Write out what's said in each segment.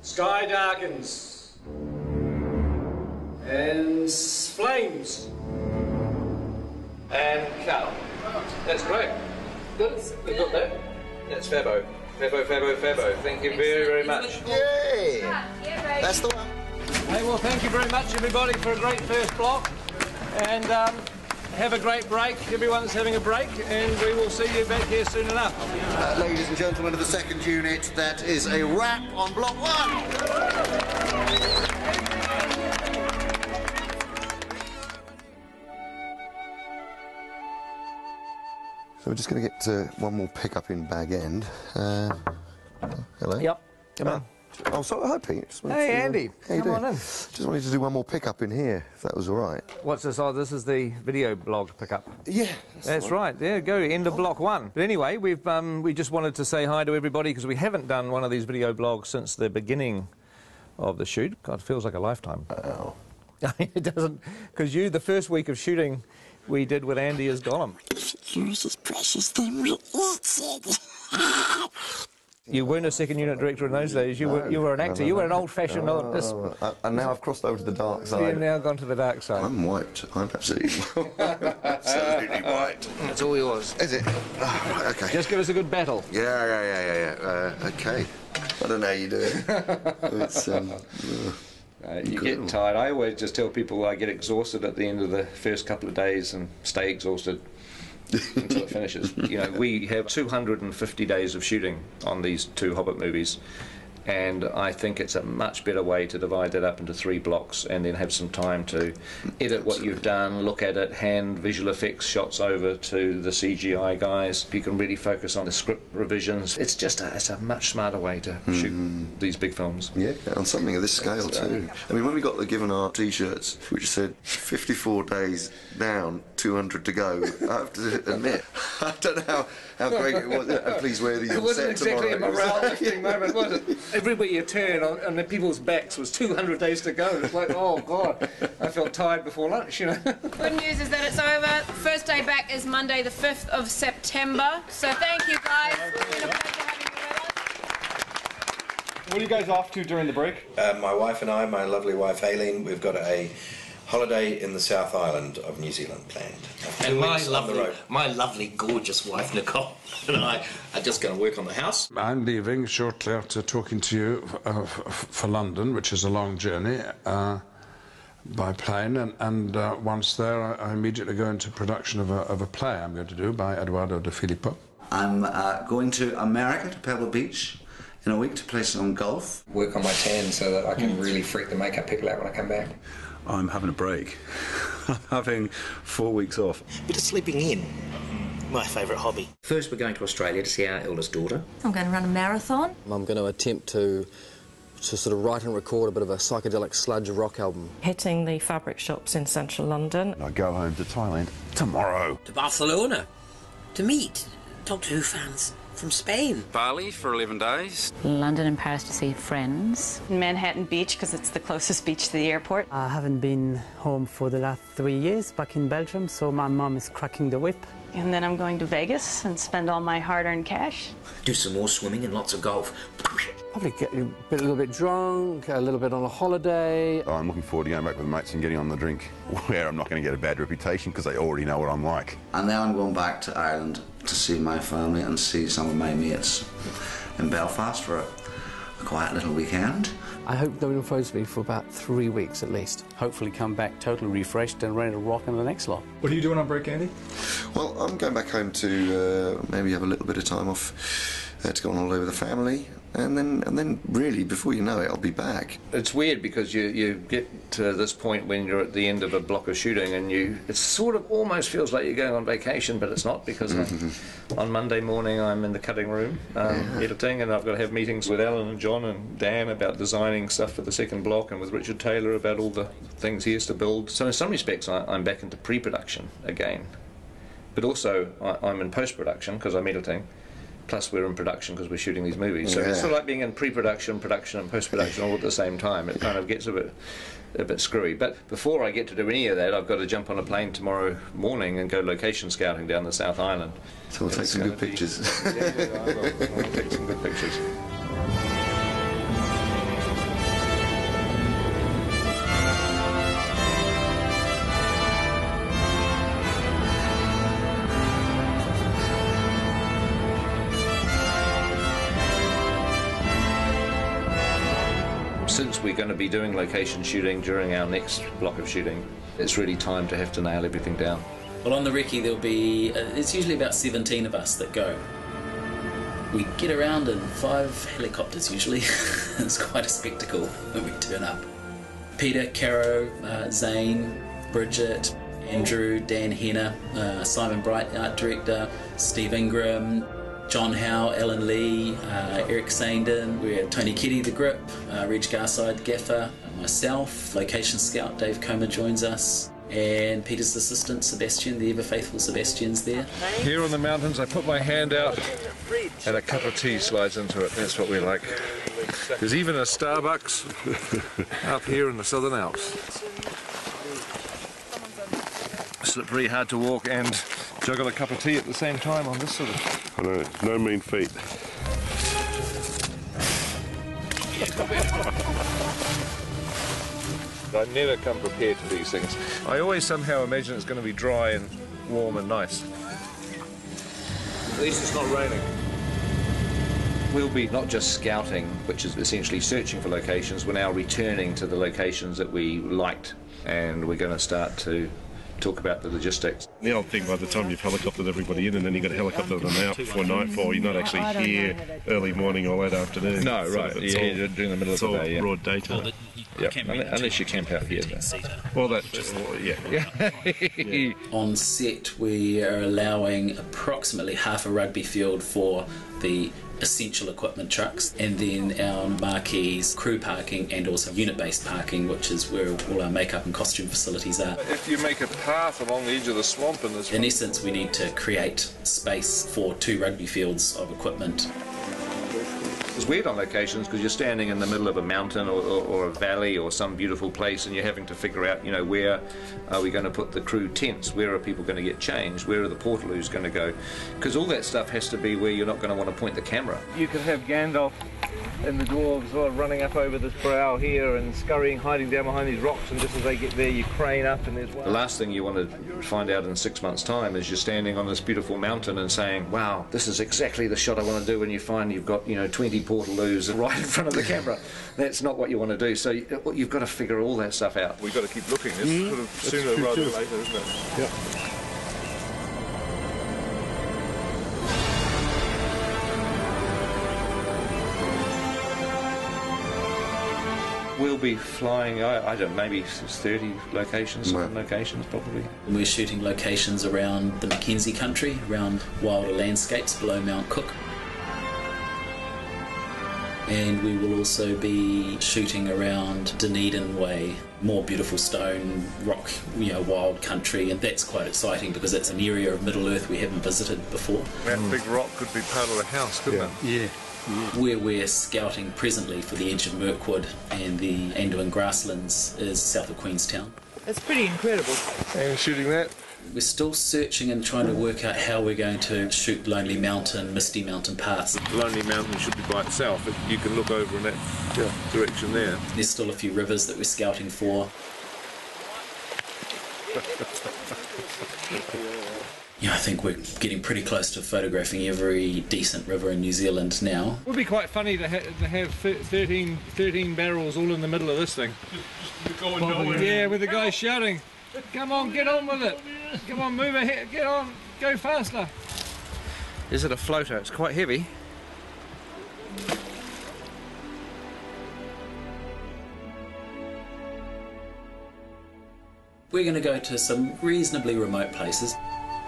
Sky darkens. And flames. And cut. That's great. Good. We've got that. That's Fabo. Fabo. Thank you very, very much. Yay! That's the one. Hey, well, thank you very much, everybody, for a great first block. And have a great break. Everyone's having a break, and we will see you back here soon enough. Ladies and gentlemen of the second unit, that is a wrap on block 1. So we're just going to get one more pick-up in Bag End. Hello? Yep, come on. Oh, so hi, Pete. Hey, Andy. Come on in. Just wanted to do one more pick-up in here, if that was all right. What's this? Oh, this is the video blog pickup. Yeah. That's right. There you go, end of block 1. But anyway, we just wanted to say hi to everybody because we haven't done one of these video blogs since the beginning of the shoot. God, it feels like a lifetime. Oh. It doesn't, because the first week of shooting, we did with Andy as Gollum. Here's his precious thing. We eat it. You weren't a second unit director in those days. You were an actor. You were an old-fashioned. And now I've crossed over to the dark side. You've now gone to the dark side. I'm wiped. I'm absolutely, absolutely wiped. It's all yours. Is it? Oh, right, okay. Just give us a good battle. Yeah. Okay. I don't know how you do it. It's you get tired. I always just tell people I get exhausted at the end of the first couple of days and stay exhausted until it finishes. You know, we have 250 days of shooting on these 2 Hobbit movies, and I think it's a much better way to divide that up into 3 blocks and then have some time to edit what you've done, look at it, hand visual effects shots over to the CGI guys. You can really focus on the script revisions. It's just it's a much smarter way to shoot these big films. Yeah, on something of this scale too. I mean, when we got the Given Art T-shirts, which said 54 days down, 200 to go, I have to admit, I don't know how great it was. Please wear these on set tomorrow. It wasn't exactly a morale-lifting moment, was it? Everywhere you turn on the people's backs was 200 days to go. It's like, oh, God, I felt tired before lunch, you know. Good news is that it's over. First day back is Monday the 5th of September. So thank you, guys. It's been a pleasure having you with us. What are you guys off to during the break? My wife and I, my lovely wife Aileen, we've got a holiday in the South Island of New Zealand planned. And my lovely, gorgeous wife Nicole and I are just going to work on the house. I'm leaving shortly after talking to you for London, which is a long journey, by plane, and once there I immediately go into production of a play I'm going to do by Eduardo de Filippo. I'm going to America, to Pebble Beach, in a week to play some golf. Work on my tan so that I can really freak the makeup people out when I come back. I'm having a break. I'm having 4 weeks off. Bit of sleeping in. My favourite hobby. First we're going to Australia to see our eldest daughter. I'm going to run a marathon. I'm going to attempt to sort of write and record a bit of a psychedelic sludge rock album. Hitting the fabric shops in central London. I go home to Thailand tomorrow. To Barcelona. To meet Doctor Who fans from Spain. Bali for 11 days. London and Paris to see friends. Manhattan Beach, because it's the closest beach to the airport. I haven't been home for the last 3 years, back in Belgium, so my mum is cracking the whip. And then I'm going to Vegas and spend all my hard-earned cash. Do some more swimming and lots of golf. Probably get a little bit drunk, a little bit on a holiday. Oh, I'm looking forward to going back with mates and getting on the drink, where I'm not going to get a bad reputation because they already know what I'm like. And now I'm going back to Ireland to see my family and see some of my mates in Belfast for a quiet little weekend. I hope no one phones me for about 3 weeks at least. Hopefully come back totally refreshed and ready to rock on the next lot. What are you doing on break, Andy? Well, I'm going back home to maybe have a little bit of time off to go on holiday with the family, and then really, before you know it, I'll be back. It's weird because you get to this point when you're at the end of a block of shooting and it sort of almost feels like you're going on vacation, but it's not, because on Monday morning I'm in the cutting room editing, and I've got to have meetings with Alan and John and Dan about designing stuff for the second block, and with Richard Taylor about all the things he has to build. So in some respects I'm back into pre-production again, but also I'm in post-production because I'm editing. Plus we're in production because we're shooting these movies. So it's sort of like being in pre-production, production and post-production all at the same time. It kind of gets a bit screwy. But before I get to do any of that, I've got to jump on a plane tomorrow morning and go location scouting down the South Island. So we'll take some good pictures. Yeah, I will. I'll take some good pictures. Since we're going to be doing location shooting during our next block of shooting, it's really time to have to nail everything down. Well, on the recce there'll be, it's usually about 17 of us that go. We get around in 5 helicopters usually. It's quite a spectacle when we turn up. Peter, Caro, Zane, Bridget, Andrew, Dan Henner, Simon Bright, art director, Steve Ingram, John Howe, Alan Lee, Eric Sandin, we're Tony Keddy, the grip, Reg Garside, gaffer, myself, location scout Dave Comer joins us, and Peter's assistant Sebastian, the ever faithful Sebastian's there. Here on the mountains I put my hand out and a cup of tea slides into it. That's what we like. There's even a Starbucks up here in the Southern Alps. Slippery, hard to walk and juggle a cup of tea at the same time on this sort of... I know, no mean feat. I never come prepared for these things. I always somehow imagine it's going to be dry and warm and nice. At least it's not raining. We'll be not just scouting, which is essentially searching for locations, we're now returning to the locations that we liked, and we're going to start to talk about the logistics. The old thing, by the time you've helicoptered everybody in and then you've got to helicopter them out before nightfall, you're not actually here early morning or late afternoon. No, right, yeah, during the middle of the day. It's all broad daytime. Yep. Unless you camp out here. Well, that just, yeah. On set, we are allowing approximately half a rugby field for the essential equipment trucks, and then our marquees, crew parking, and also unit-based parking, which is where all our makeup and costume facilities are. If you make a path along the edge of the swamp in this... In essence, we need to create space for 2 rugby fields of equipment. It's weird on locations because you're standing in the middle of a mountain or a valley or some beautiful place, and you're having to figure out, you know, where are we going to put the crew tents, where are people going to get changed, where are the portaloos going to go, because all that stuff has to be where you're not going to want to point the camera. You could have Gandalf and the dwarves sort of running up over this brow here and scurrying, hiding down behind these rocks, and just as they get there you crane up and there's one. The last thing you want to find out in 6 months' time is you're standing on this beautiful mountain and saying, wow, this is exactly the shot I want to do, and you find you've got, you know, 20 portaloos right in front of the camera. That's not what you want to do, so you've got to figure all that stuff out. We've got to keep looking. It's sort of sooner rather than later, isn't it? Yep. We'll be flying, I don't know, maybe 30 locations, some locations probably. We're shooting locations around the Mackenzie country, around wilder landscapes below Mount Cook. And we will also be shooting around Dunedin Way, more beautiful stone, rock, you know, wild country, and that's quite exciting because it's an area of Middle Earth we haven't visited before. That big rock could be part of the house, couldn't it? Yeah. Where we're scouting presently for the edge of Mirkwood and the Anduin grasslands is south of Queenstown. It's pretty incredible. And shooting that? We're still searching and trying to work out how we're going to shoot Lonely Mountain, Misty Mountain parts. Lonely Mountain should be by itself, but you can look over in that direction there. There's still a few rivers that we're scouting for. Yeah, I think we're getting pretty close to photographing every decent river in New Zealand now. It would be quite funny to have 13 barrels all in the middle of this thing. Yeah, with the guy shouting, come on, get on with it. Come on, move ahead, get on, go faster. Is it a floater? It's quite heavy. We're going to go to some reasonably remote places.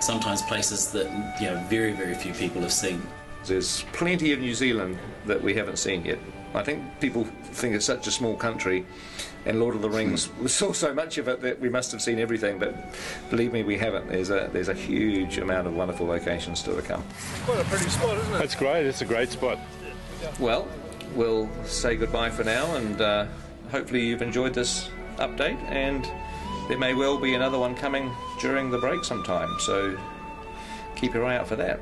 Sometimes places that, you know, very, very few people have seen. There's plenty of New Zealand that we haven't seen yet. I think people think it's such a small country, and Lord of the Rings, we saw so much of it that we must have seen everything, but believe me, we haven't. There's a huge amount of wonderful locations still to come. Quite a pretty spot, isn't it? That's great, it's a great spot. Well, we'll say goodbye for now, and hopefully you've enjoyed this update, and there may well be another one coming during the break sometime, so keep your eye out for that.